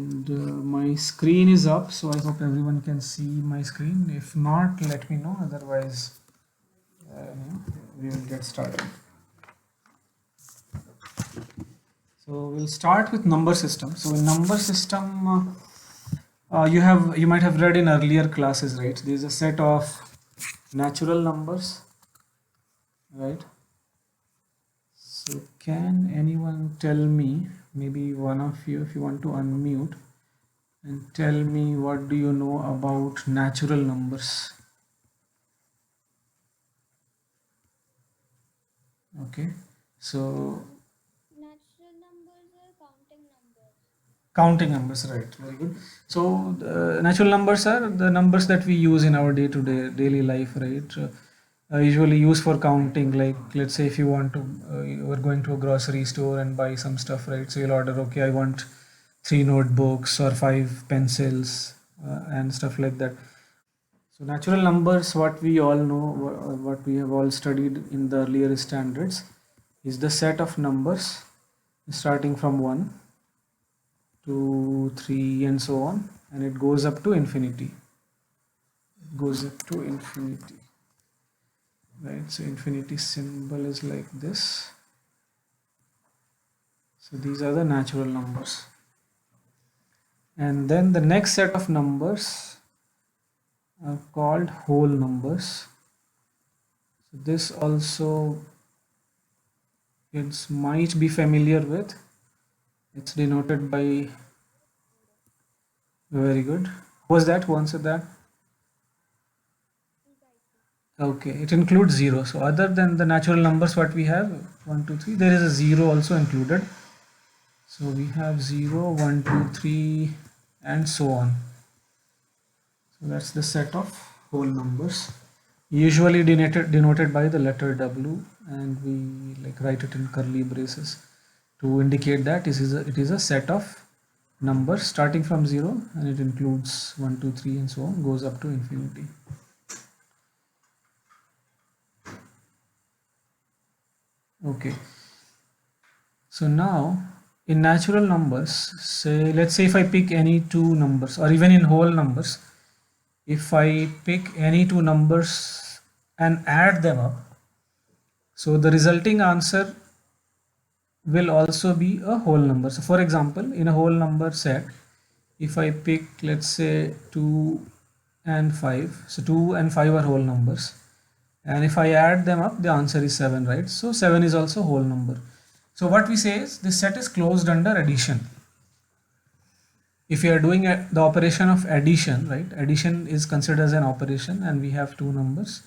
And my screen is up, so I hope everyone can see my screen. If not, let me know, otherwise we will get started. So we'll start with number system. So in number system, you might have read in earlier classes, right? There's a set of natural numbers, right? So can anyone tell me, maybe one of you, if you want to unmute, and tell me what do you know about natural numbers? Okay, so Natural numbers are counting numbers. counting numbers, right? Very good. So natural numbers are the numbers that we use in our day-to-day daily life, right? Usually used for counting. Like let's say if you want to, you are going to a grocery store and buy some stuff, right? So you'll order, okay, I want 3 notebooks or 5 pencils and stuff like that. So natural numbers, what we all know, what we have all studied in the earlier standards, is the set of numbers starting from 1, 2, 3, and so on, and it goes up to infinity. It goes up to infinity, right? So infinity symbol is like this. So these are the natural numbers. And then the next set of numbers are called whole numbers. So this also kids might be familiar with. It's denoted by, very good. Who was that? Who answered that? Okay, it includes 0. So other than the natural numbers what we have, 1, 2, 3, there is a 0 also included. So we have 0, 1, 2, 3, and so on. So that's the set of whole numbers, usually denoted by the letter W, and we like write it in curly braces to indicate that it is a set of numbers starting from 0, and it includes 1, 2, 3, and so on, goes up to infinity. Okay, so now in natural numbers, say let's say if I pick any two numbers, or even in whole numbers, if I pick any two numbers and add them up, so the resulting answer will also be a whole number. So for example, in a whole number set, if I pick, let's say 2 and 5, so 2 and 5 are whole numbers, and if I add them up, the answer is 7, right? So 7 is also a whole number. So what we say is this set is closed under addition. If you are doing the operation of addition, right? Addition is considered as an operation, and we have two numbers.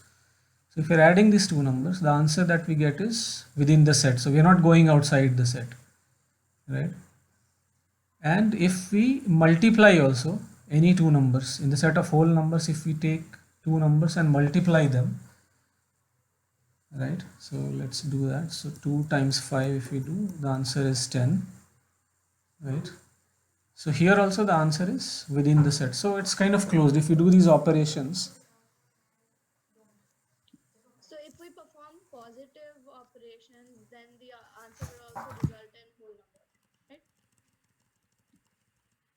So if you're adding these two numbers, the answer that we get is within the set. So we're not going outside the set, right? And if we multiply also any two numbers in the set of whole numbers, if we take two numbers and multiply them, right? So let's do that. So 2 times 5, if we do, the answer is 10, right? So here also the answer is within the set. So it's kind of closed. If you do these operations, So if we perform positive operations, then the answer will also result in whole number, right?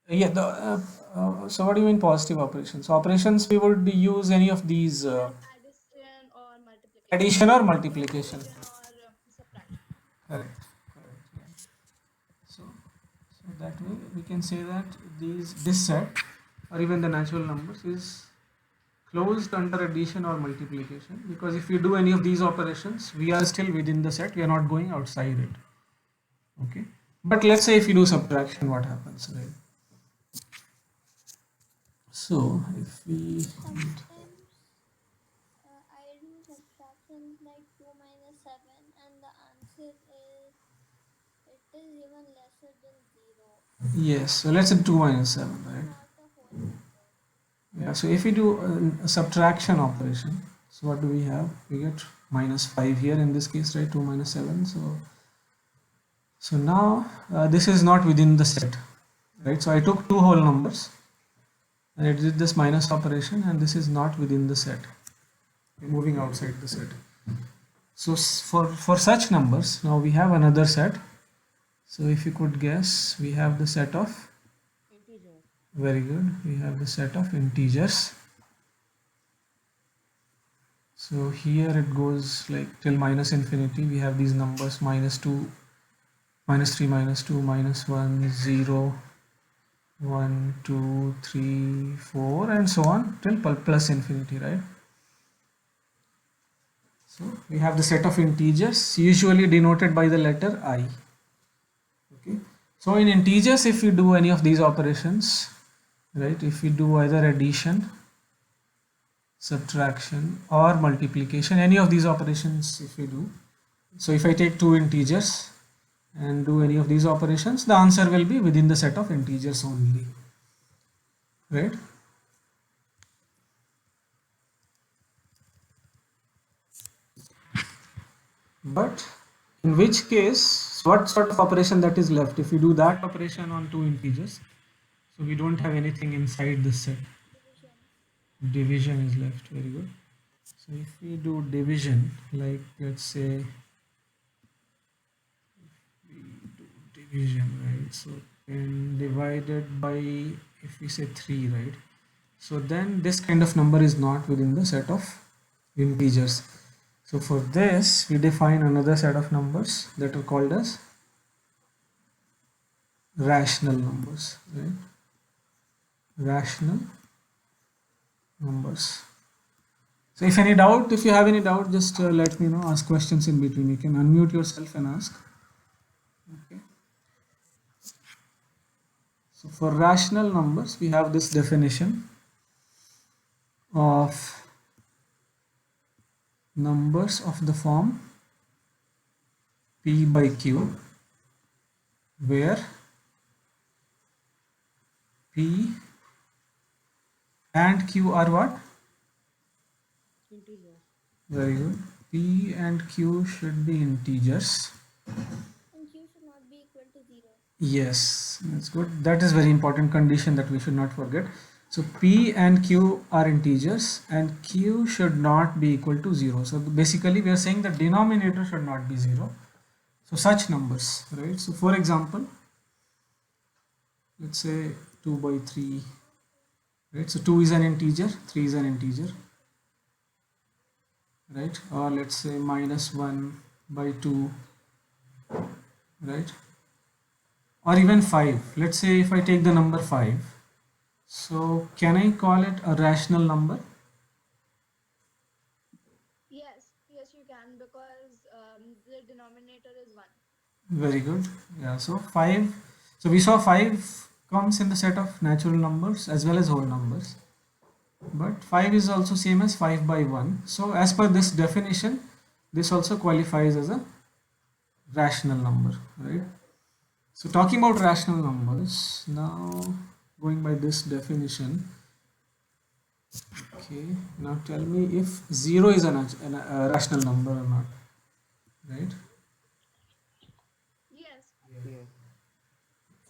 yeah. So what do you mean positive operations? Operations, we would use any of these Like addition or multiplication. addition or multiplication. Addition or subtraction. Correct. Correct. Yeah. So, so that way we can say that this set or even the natural numbers is closed under addition or multiplication, because if we do any of these operations, we are still within the set. We are not going outside it. Okay. But let's say if you do subtraction, what happens, right? So if we Sometimes I do subtractions like 2 minus 7, and the answer is it is even lesser than 0. yes, so let's say 2 minus 7, It's right? not a whole number. Yeah, so if we do a subtraction operation, so what do we have? We get minus 5 here in this case, right? 2 minus 7. So now this is not within the set, right? So I took two whole numbers and it did this minus operation, and this is not within the set. We're moving outside the set. So for such numbers, now we have another set. So if you could guess, we have the set of Very good. We have the set of integers. So here it goes like till minus infinity. We have these numbers -2, -3, -2, -1, 0, 1, 2, 3, 4, and so on till plus infinity, right? So we have the set of integers usually denoted by the letter I. Okay. So in integers, if we do any of these operations, right, if we do either addition, subtraction, or multiplication, any of these operations if we do, so if I take two integers and do any of these operations, the answer will be within the set of integers only, right? But in which case, what sort of operation that is left if we do that operation on two integers? So we don't have anything inside this set. Division. Division is left. Very good. So if we do division, like let's say we do division, right? So 10 divided by, if we say 3, right? So then this kind of number is not within the set of integers. So for this, we define another set of numbers that are called as rational numbers, right? Rational numbers. So if any doubt, if you have any doubt, just let me know, ask questions in between. You can unmute yourself and ask. Okay. So for rational numbers, we have this definition of numbers of the form P by Q, where P and Q are what? Integers. Very good. P and Q should be integers. And Q should not be equal to 0. Yes, that's good. That is very important condition that we should not forget. So P and Q are integers and Q should not be equal to 0. So basically we are saying the denominator should not be 0. So such numbers, right? So for example, let's say 2 by 3, right? So 2 is an integer, 3 is an integer, right? Or let's say -1 by 2, right? Or even 5. Let's say if I take the number 5, so can I call it a rational number? Yes, yes, you can because the denominator is 1. Very good. Yeah, so 5. So we saw 5 comes in the set of natural numbers as well as whole numbers. But 5 is also same as 5 by 1. So as per this definition, this also qualifies as a rational number, right? So talking about rational numbers, now going by this definition, okay, now tell me if 0 is a rational number or not, right? Yes. Yes.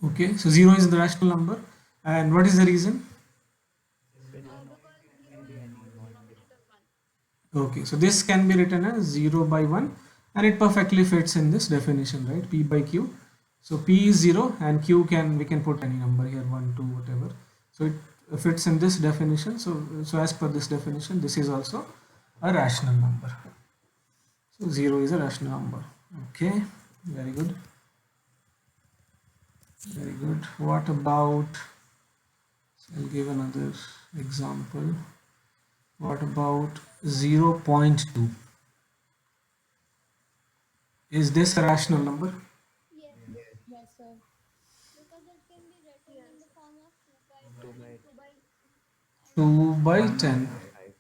Okay, so 0 is the rational number, and what is the reason? Because 0 is denominator 1. Okay, so this can be written as 0 by 1 and it perfectly fits in this definition, right? P by Q. So P is 0 and Q we can put any number here, 1, 2, whatever. So it fits in this definition. So as per this definition, this is also a rational number. So 0 is a rational number. Okay, very good. Very good. What about, so I'll give another example. What about 0.2? Is this a rational number? Yes. Yes, sir. Because it can be written in the Yes. form of 2 by 2 10 by 2 by 2 by 1 by 10. 5.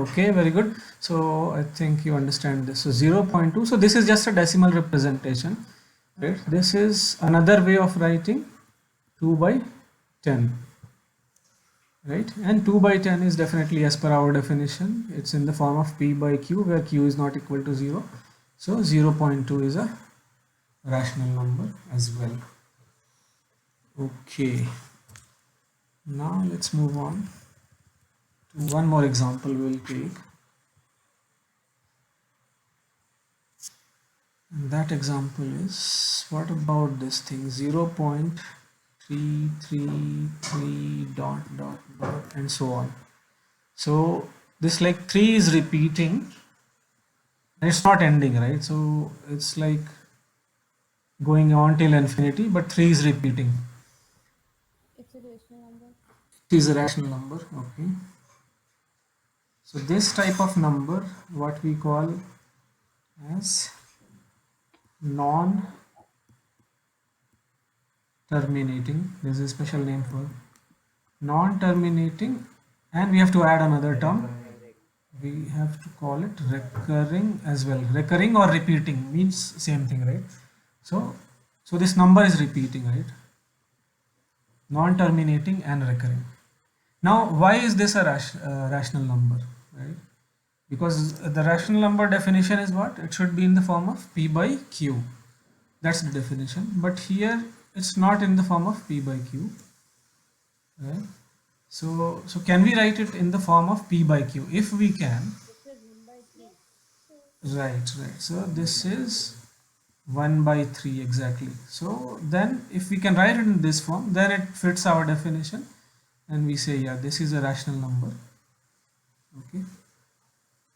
Okay, very good. So I think you understand this. So 0.2. So this is just a decimal representation, right? This is another way of writing 2 by 10, right? And 2 by 10 is definitely as per our definition. It's in the form of P by Q, where Q is not equal to 0. So 0.2 is a rational number as well. Okay. Now let's move on to one more example we'll take. And that example is, what about this thing 0.3 3 3 3 dot dot dot and so on. So this like 3 is repeating and it's not ending, right? So it's like going on till infinity, but 3 is repeating. It's a rational number. It is a rational number. Okay. So this type of number, what we call as non-terminating. There's a special name for non-terminating, and we have to add another term. We have to call it recurring as well. Recurring or repeating means same thing, right? So this number is repeating, right? Non-terminating and recurring. Now, why is this a rational number, right? Because the rational number definition is what? It should be in the form of P by Q. That's the definition. But here it's not in the form of P by Q, right? So can we write it in the form of P by Q? If we can, right. So this is 1 by 3 exactly. So then if we can write it in this form, then it fits our definition and we say, yeah, this is a rational number. Okay.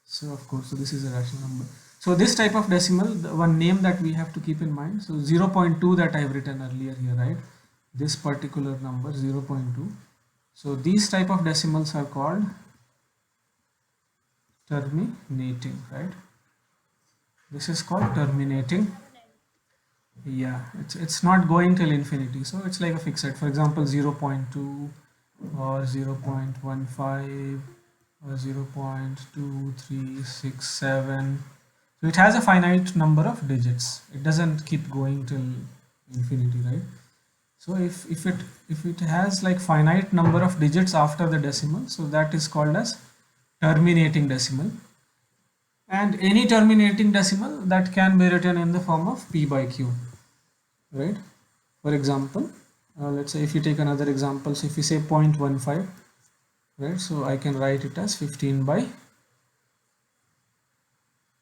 So of course, so this is a rational number. So this type of decimal, the one name that we have to keep in mind. So 0.2 that I've written earlier here, right? This particular number 0.2. So these type of decimals are called terminating, right? This is called terminating. Yeah, it's not going till infinity. So it's like a fixed. For example, 0.2 or 0.15 or 0.2367. So it has a finite number of digits. It doesn't keep going till infinity, right? So if it has like finite number of digits after the decimal, so that is called as terminating decimal. And any terminating decimal that can be written in the form of P by Q, right? For example, let's say if you take another example, so if you say 0.15, right? So I can write it as 15 by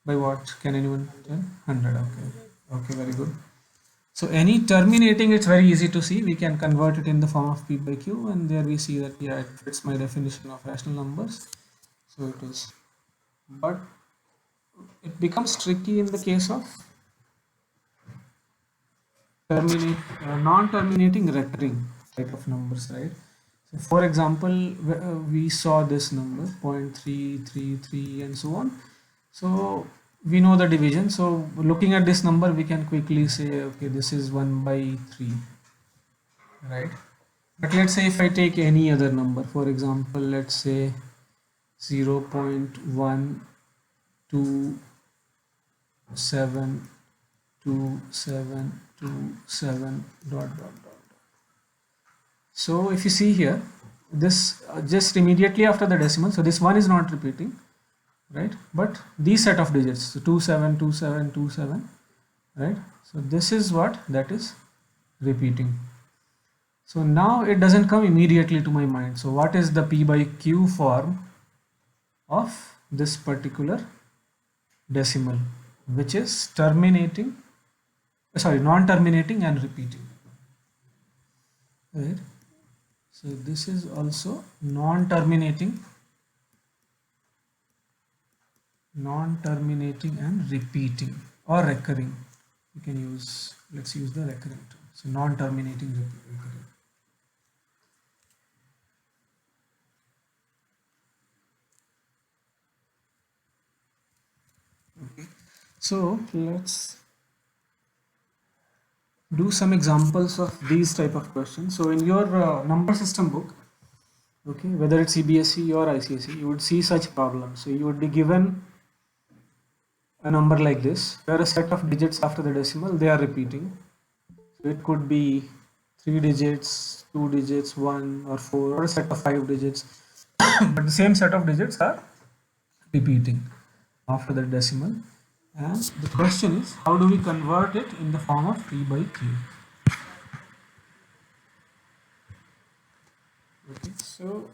what? Can anyone tell? 100. Okay, very good. So any terminating, it's very easy to see. We can convert it in the form of P by Q, and there we see that, yeah, it fits my definition of rational numbers. So it is, but it becomes tricky in the case of non-terminating recurring type of numbers, right? So for example, we saw this number 0.333 and so on. So we know the division. So looking at this number, we can quickly say, okay, this is 1 by 3, right? But let's say if I take any other number, for example, let's say 0.122727 dot. So if you see here, this just immediately after the decimal, so this one is not repeating, right? But these set of digits, so 272727, right? So this is what that is repeating. So now it doesn't come immediately to my mind. So what is the P by Q form of this particular decimal, which is terminating, sorry, non-terminating and repeating, right? So this is also non-terminating and repeating or recurring. You can use, let's use the recurring term. So non-terminating, recurring. Okay, so let's do some examples of these type of questions. So in your number system book, okay, whether it's CBSE or ICSE, you would see such problems. So you would be given a number like this, where a set of digits after the decimal, they are repeating. So it could be 3 digits, 2 digits, 1 or 4, or a set of 5 digits, but the same set of digits are repeating after the decimal. And the question is, how do we convert it in the form of P by Q? Okay, so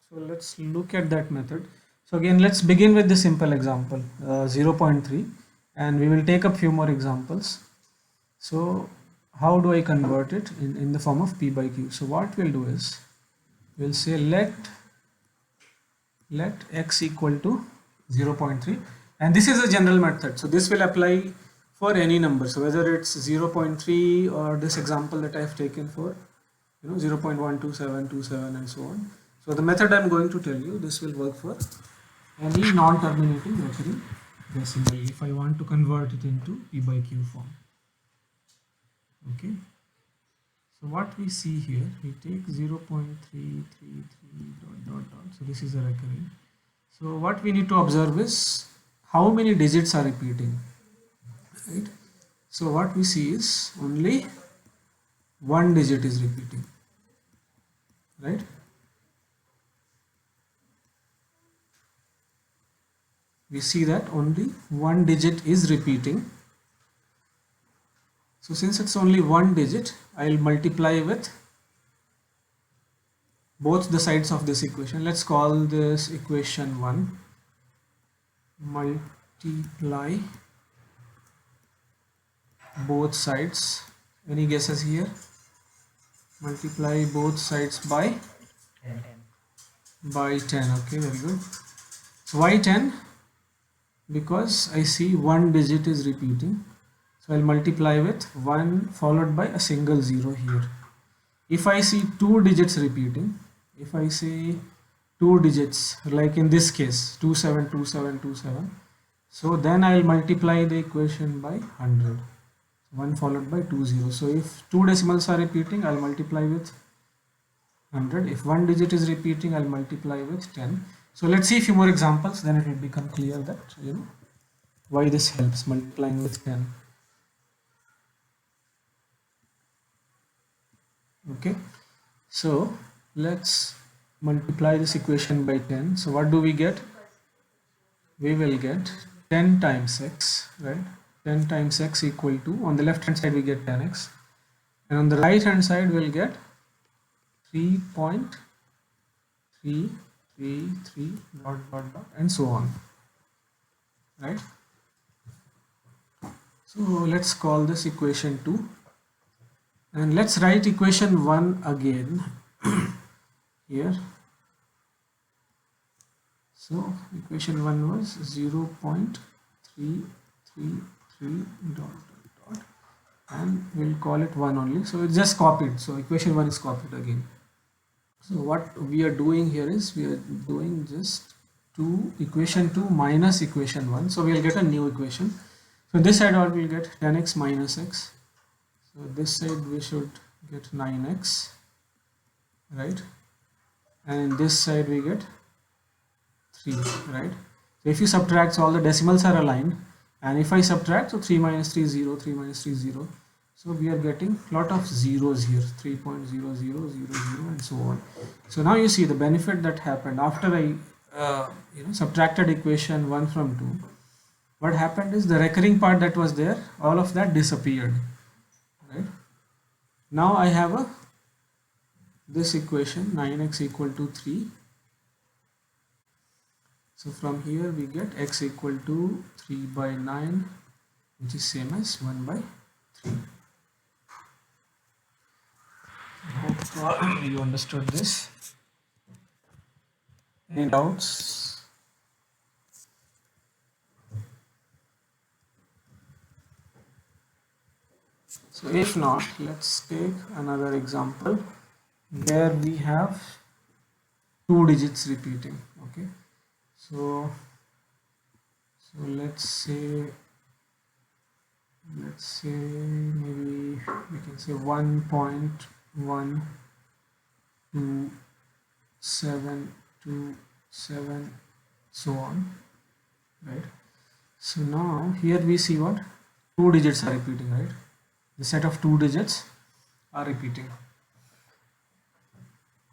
let's look at that method. So again, let's begin with the simple example, 0.3, and we will take a few more examples. So how do I convert it in the form of P by Q? So what we'll do is we'll say let x equal to 0.3, and this is a general method, so this will apply for any number, so whether it's 0.3 or this example that I have taken for 0.12727 and so on. So the method I'm going to tell you, this will work for any non-terminating recurring decimal if I want to convert it into P by Q form. Okay, so what we see here, we take 0.333 dot dot dot, so this is a recurring. So what we need to observe is how many digits are repeating, right? So what we see is only one digit is repeating, right? We see that only one digit is repeating. So since it's only one digit, I'll multiply with both the sides of this equation. Let's call this equation 1. Multiply both sides. Any guesses here? Multiply both sides by 10. Okay, very good. So why 10? Because I see one digit is repeating, so I'll multiply with 1 followed by a single 0 here. If I see two digits repeating, if I say two digits, like in this case 272727, so then I'll multiply the equation by 100, 1 followed by 2 zeros. So if two decimals are repeating, I'll multiply with 100. If one digit is repeating, I'll multiply with 10. So let's see a few more examples, then it will become clear that why this helps, multiplying with 10. Okay, so let's multiply this equation by 10. So what do we get? We will get 10 times x, right? 10 times x equal to, on the left hand side we get 10x, and on the right hand side we'll get 3.333 dot dot dot and so on, right? So let's call this equation 2, and let's write equation 1 again here. So equation 1 was 0.333 dot dot dot, and we'll call it 1 only, so it's just copied, so equation 1 is copied again. So what we are doing here is we are doing just equation 2 minus equation 1, so we'll get a new equation. So this side out we'll get 10x minus x, so this side we should get 9x, right? And this side we get 3, right? So if you subtract, so all the decimals are aligned, and if I subtract, so 3 minus 3 0, 3 minus 3 0, so we are getting lot of zeros here, 3.0000 and so on. So now you see the benefit that happened after I subtracted equation 1 from 2. What happened is the recurring part that was there, all of that disappeared, right? Now I have this equation 9x equal to 3. So from here we get x equal to 3 by 9, which is same as 1 by 3. I hope you understood this. Any doubts? So if not, let's take another example where we have two digits repeating. Okay, so let's say maybe we can say 1.12727, so on, right? So now here we see what two digits are repeating, right? The set of two digits are repeating.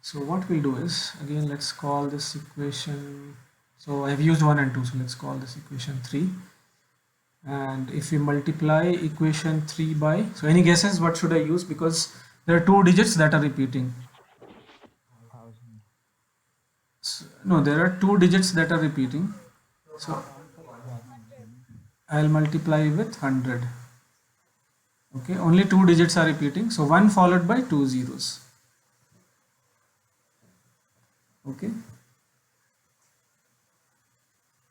So what we'll do is, again, let's call this equation, so I have used 1 and 2, so let's call this equation 3. And if we multiply equation 3 by, so any guesses what should I use, because there are two digits that are repeating? So, no, there are two digits that are repeating, so I'll multiply with 100. Okay, only 2 digits are repeating, so 1 followed by 2 zeros. Okay,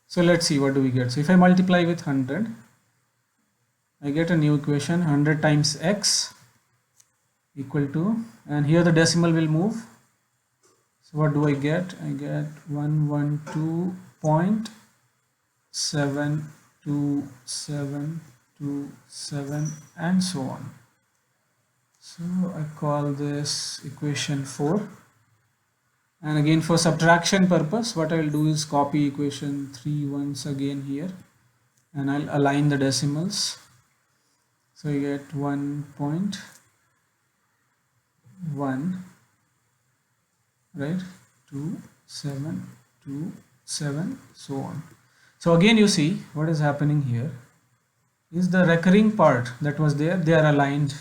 so let's see what do we get. So if I multiply with 100, I get a new equation. 100 times x equal to, and here the decimal will move. So what do I get? I get 112.72727 and so on. So I call this equation 4. And again, for subtraction purpose, what I will do is copy equation 3 once again here, and I'll align the decimals. So you get 1.1, right, 2727, so on. So again, you see what is happening here is the recurring part that was there, they are aligned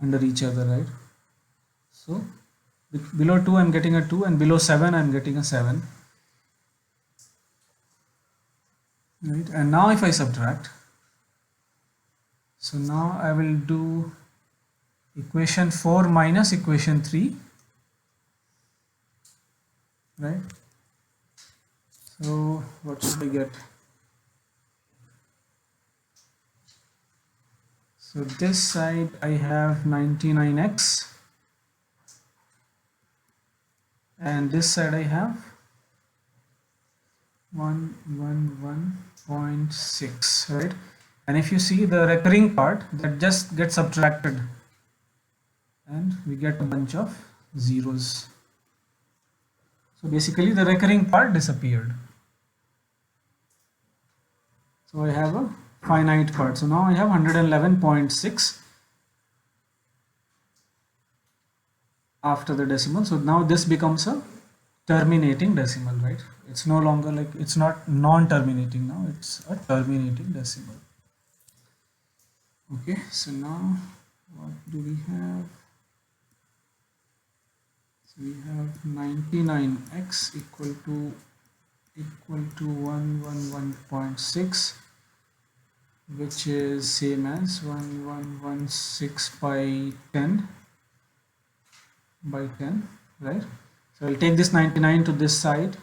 under each other, right? So below 2 I'm getting a 2, and below 7 I'm getting a 7, right? And now if I subtract, so now I will do equation 4 minus equation 3, right? So what should I get? So this side I have 99x, and this side I have 111.6, right? And if you see the recurring part, that just gets subtracted and we get a bunch of zeros. So basically the recurring part disappeared. So I have a finite part. So now I have 111.6 after the decimal. So now this becomes a terminating decimal, right? It's no longer like, it's not non-terminating now, it's a terminating decimal. Okay, so now what do we have? So we have 99x equal to 111.6, which is same as 1116 by 10, right? So I'll take this 99 to this side.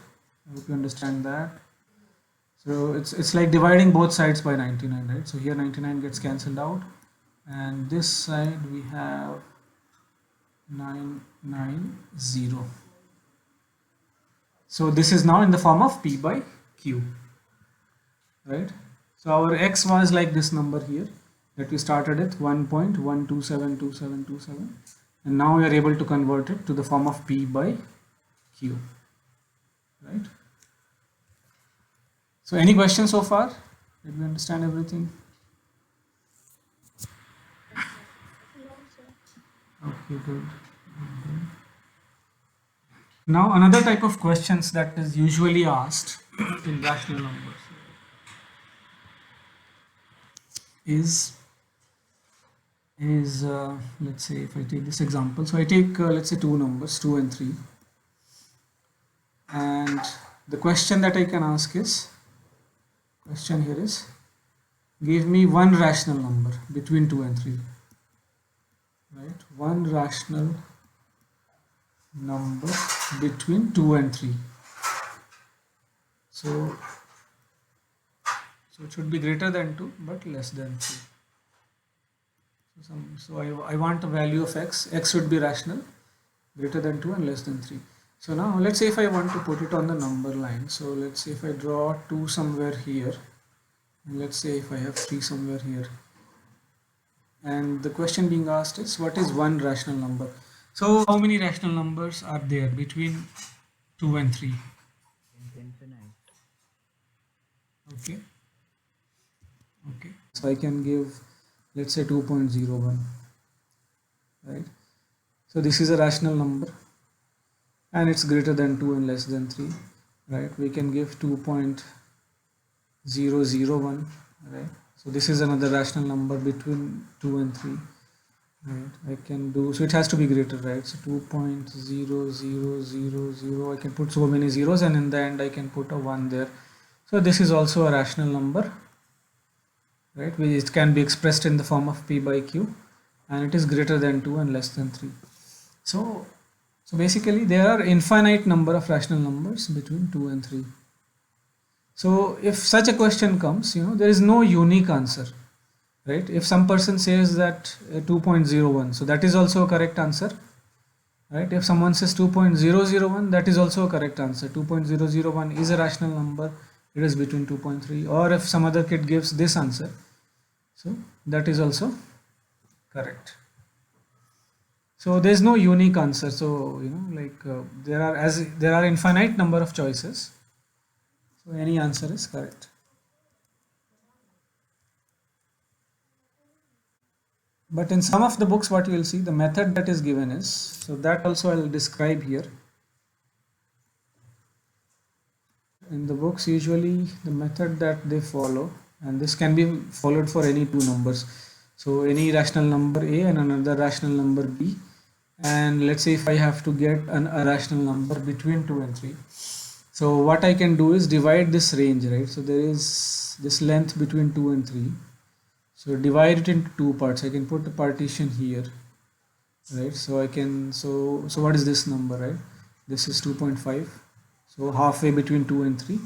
I hope you understand that. So it's like dividing both sides by 99, right? So here 99 gets cancelled out, and this side we have 990. So this is now in the form of p by q, right? So our x was like this number here that we started at 1.1272727, and now we are able to convert it to the form of p by q, right? So any questions so far? Did we understand everything? No, sir. Okay, good. Now another type of questions that is usually asked in rational numbers is let's say if I take this example, so I take let's say two numbers, 2 and 3, and the question that I can ask is, question here is, give me one rational number between 2 and 3, right? One rational number between 2 and 3. So it should be greater than 2 but less than 3. So I want a value of x should be rational, greater than 2 and less than 3. So now let's say if I want to put it on the number line, so let's say if I draw 2 somewhere here, and let's say if I have 3 somewhere here, and the question being asked is, what is one rational number? So how many rational numbers are there between 2 and 3? Infinite. Okay, so I can give, let's say 2.01, right? So this is a rational number and it's greater than 2 and less than 3, right? We can give 2.001, right? So this is another rational number between 2 and 3, right? I can do, so it has to be greater, right? So 2.0000, I can put so many zeros, and in the end I can put a 1 there. So this is also a rational number, right? It can be expressed in the form of p by q, and it is greater than 2 and less than 3. So basically there are infinite number of rational numbers between 2 and 3. So if such a question comes, there is no unique answer, right? If some person says that 2.01, so that is also a correct answer, right? If someone says 2.001, that is also a correct answer. 2.001 is a rational number, it is between 2.3. Or if some other kid gives this answer, so that is also correct. So there is no unique answer. So there are infinite number of choices, so any answer is correct. But in some of the books, what you will see, the method that is given is, so that also I will describe here. In the books, usually the method that they follow, and this can be followed for any two numbers. So any rational number A and another rational number B, and let's say if I have to get a rational number between 2 and 3. So what I can do is divide this range, right? So there is this length between 2 and 3. So divide it into two parts. I can put a partition here, right? So I can, so what is this number, right? This is 2.5. So halfway between 2 and 3,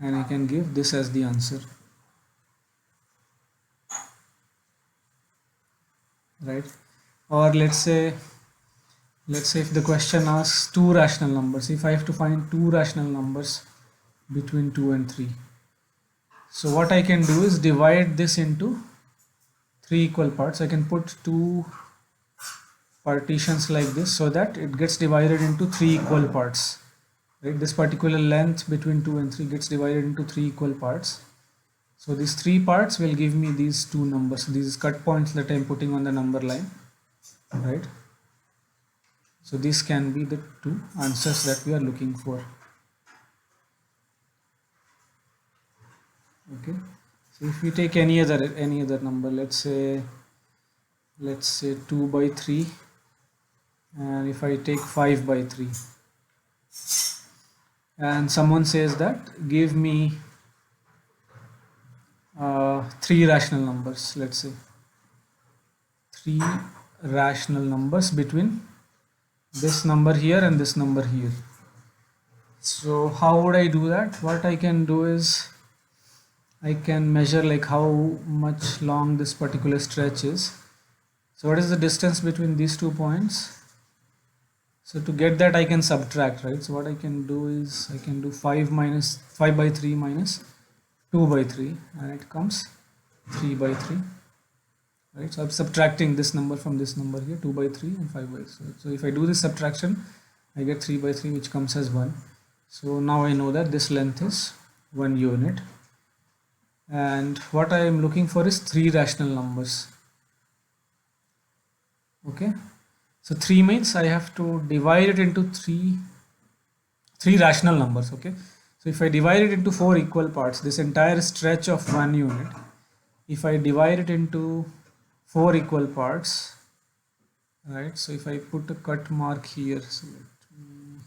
and I can give this as the answer, right? Or let's say if the question asks two rational numbers, if I have to find two rational numbers between 2 and 3, so what I can do is divide this into three equal parts. I can put two partitions like this so that it gets divided into three equal parts, right? This particular length between 2 and 3 gets divided into three equal parts. So these three parts will give me these two numbers, these cut points that I am putting on the number line, right? So these can be the two answers that we are looking for. Okay, so if we take any other number, let's say 2 by 3, and if I take 5 by 3, and someone says that give me three rational numbers, let's say three rational numbers between this number here and this number here. So how would I do that? What I can do is I can measure like how much long this particular stretch is. So what is the distance between these 2 points? So to get that I can subtract, right? So what I can do is I can do 5 by 3 minus 2 by 3, and it comes 3 by 3, right? So I'm subtracting this number from this number here, 2 by 3 and 5 by 3. So if I do this subtraction, I get 3 by 3, which comes as 1. So now I know that this length is 1 unit, and what I am looking for is three rational numbers. Okay, so 3 means I have to divide it into three rational numbers. Okay, so if I divide it into 4 equal parts, this entire stretch of 1 unit, if I divide it into 4 equal parts, right? So if I put a cut mark here, so let me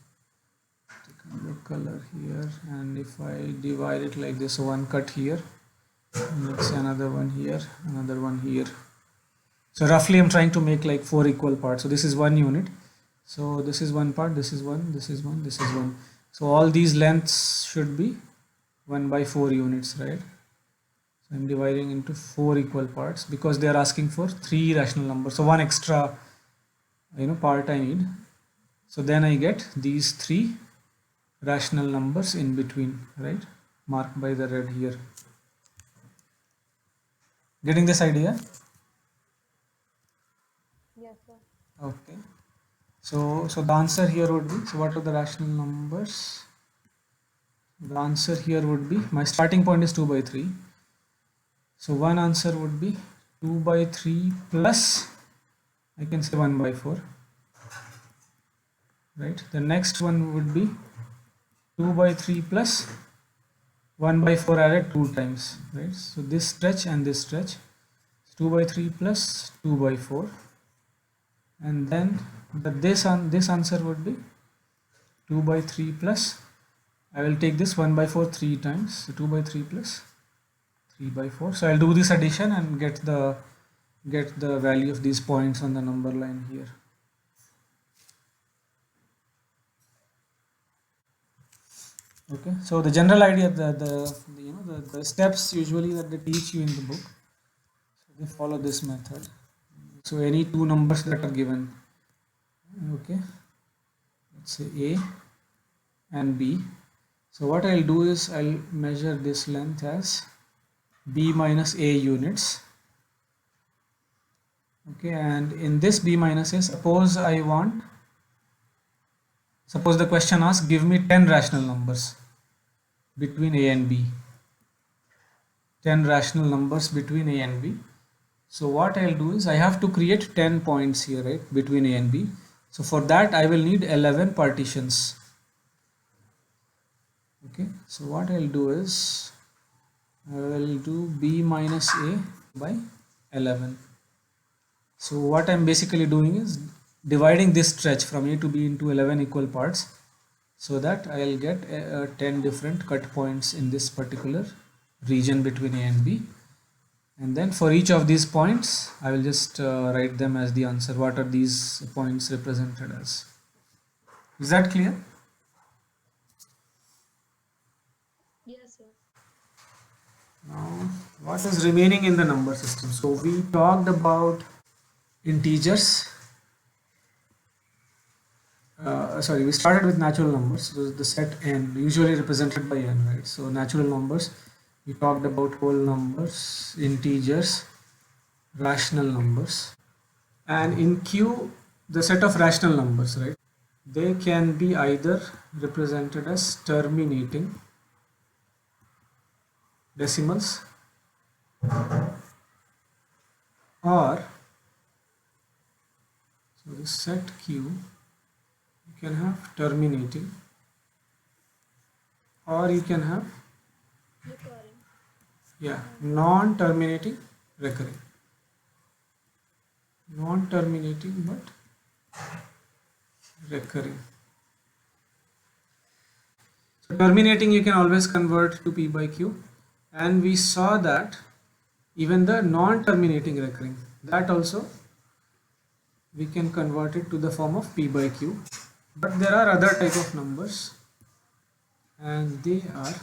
take another color here, and if I divide it like this, so one cut here, let's say another one here, another one here. So roughly I'm trying to make like 4 equal parts. So this is 1 unit. So this is one part, this is one, this is one, this is one. So all these lengths should be 1 by 4 units, right? So I'm dividing into 4 equal parts because they are asking for 3 rational numbers. So one extra, part I need. So then I get these 3 rational numbers in between, right? Marked by the red here. Getting this idea? Yes, sir. Okay. So the answer here would be, so what are the rational numbers? The answer here would be, my starting point is 2 by 3. So one answer would be 2 by 3 plus, I can say 1 by 4. Right. The next one would be 2 by 3 plus 1 by 4 added 2 times. Right. So this stretch and this stretch. 2 by 3 plus 2 by 4. And then this answer would be 2 by 3 plus, I will take this 1 by 4 3 times, so 2 by 3 plus 3 by 4. So I'll do this addition and get the value of these points on the number line here. Okay, so the general idea, the steps usually that they teach you in the book, so they follow this method. So any two numbers that are given, okay, let's say A and B. So what I'll do is I'll measure this length as B minus A units. Okay, and in this B minus A, suppose the question asks, give me 10 rational numbers between A and B. 10 rational numbers between A and B. So what I'll do is I have to create 10 points here, right, between A and B. So for that I will need 11 partitions. Okay, so what I'll do is I will do B minus A by 11. So what I'm basically doing is dividing this stretch from A to B into 11 equal parts, so that I'll get 10 different cut points in this particular region between A and B. And then for each of these points I will just write them as the answer. What are these points represented as? Is that clear? Yes, sir. Now what is remaining in the number system? So we talked about integers. We started with natural numbers. So the set n, usually represented by n, right? So natural numbers, we talked about whole numbers, integers, rational numbers, and in Q, the set of rational numbers, right? They can be either represented as terminating decimals, or so the set Q, you can have terminating, or you can have Recurring. non-terminating recurring. Non-terminating but recurring. So terminating you can always convert to P by Q, and we saw that even the non-terminating recurring, that also we can convert it to the form of P by Q. But there are other type of numbers, and they are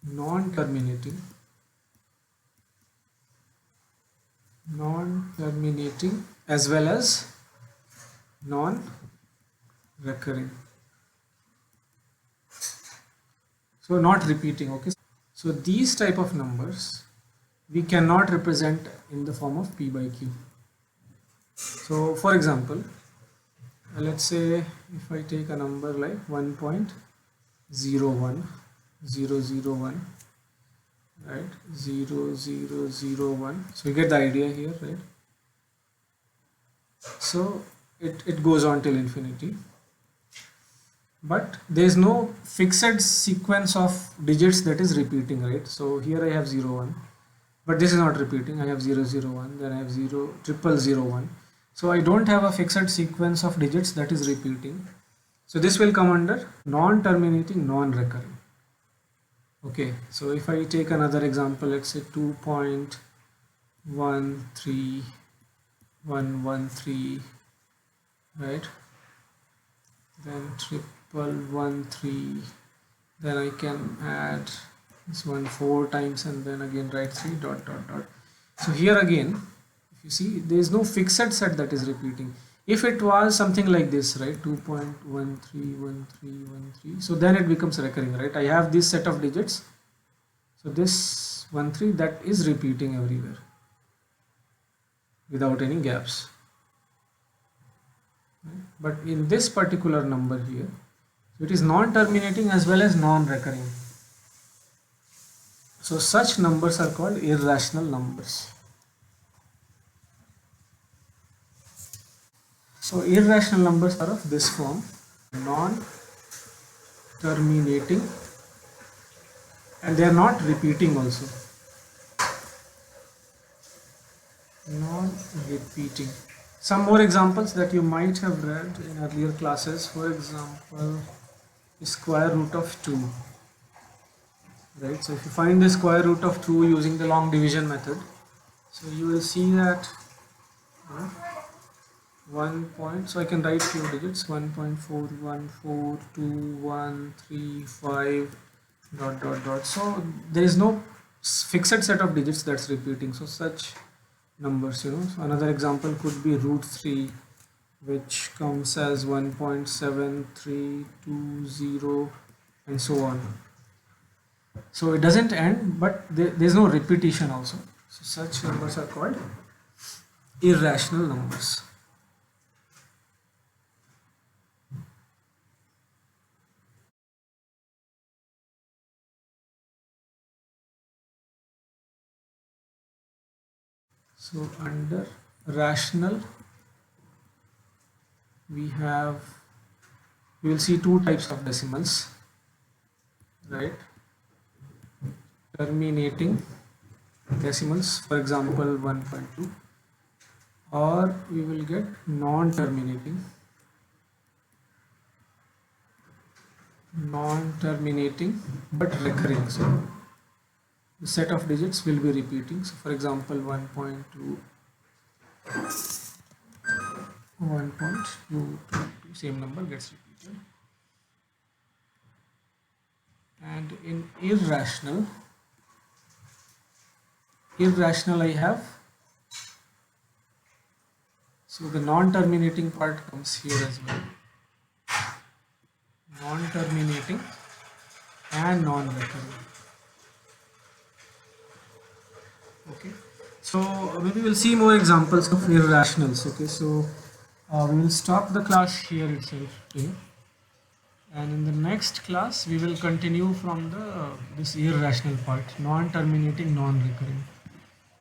non-terminating as well as non-recurring. So not repeating. Okay, so these type of numbers we cannot represent in the form of P by Q. So for example, let's say if I take a number like 1.01001, right, 0001, so you get the idea here, right? So it goes on till infinity, but there is no fixed sequence of digits that is repeating, right? So here I have 01, but this is not repeating. I have 001, then I have 0001. So I don't have a fixed sequence of digits that is repeating. So this will come under non-terminating, non-recurring. Okay, so if I take another example, let's say 2.13113, right, then 1113, then I can add this one 4 times and then again write 3 dot dot dot. So here again, if you see, there is no fixed set that is repeating. If it was something like this, right, 2.131313, so then it becomes recurring, right? I have this set of digits, so this 13 that is repeating everywhere without any gaps. But in this particular number here, so it is non-terminating as well as non-recurring. So such numbers are called irrational numbers. So irrational numbers are of this form: non-terminating, and they are not repeating also. Non-repeating. Some more examples that you might have read in earlier classes. For example, square root of 2, right? So if you find the square root of 2 using the long division method, so you will see that 1 point, so I can write few digits, 1.414213 dot dot dot. So there is no fixed set of digits that's repeating, so such numbers, so another example could be root 3, which comes as 1.7320 and so on. So it doesn't end, but there's no repetition also. So such numbers are called irrational numbers. So under rational, we will see two types of decimals, right? Terminating decimals, for example 1.2, or we will get non-terminating but recurring. So the set of digits will be repeating. So for example 1.2, 1.2, same number gets repeated. And in irrational I have, so the non-terminating part comes here as well, non-terminating and non-recurring. Okay, so maybe we'll see more examples of irrationals. Okay, so we will stop the class here itself today, and in the next class we will continue from this irrational part, non-terminating, non-recurring.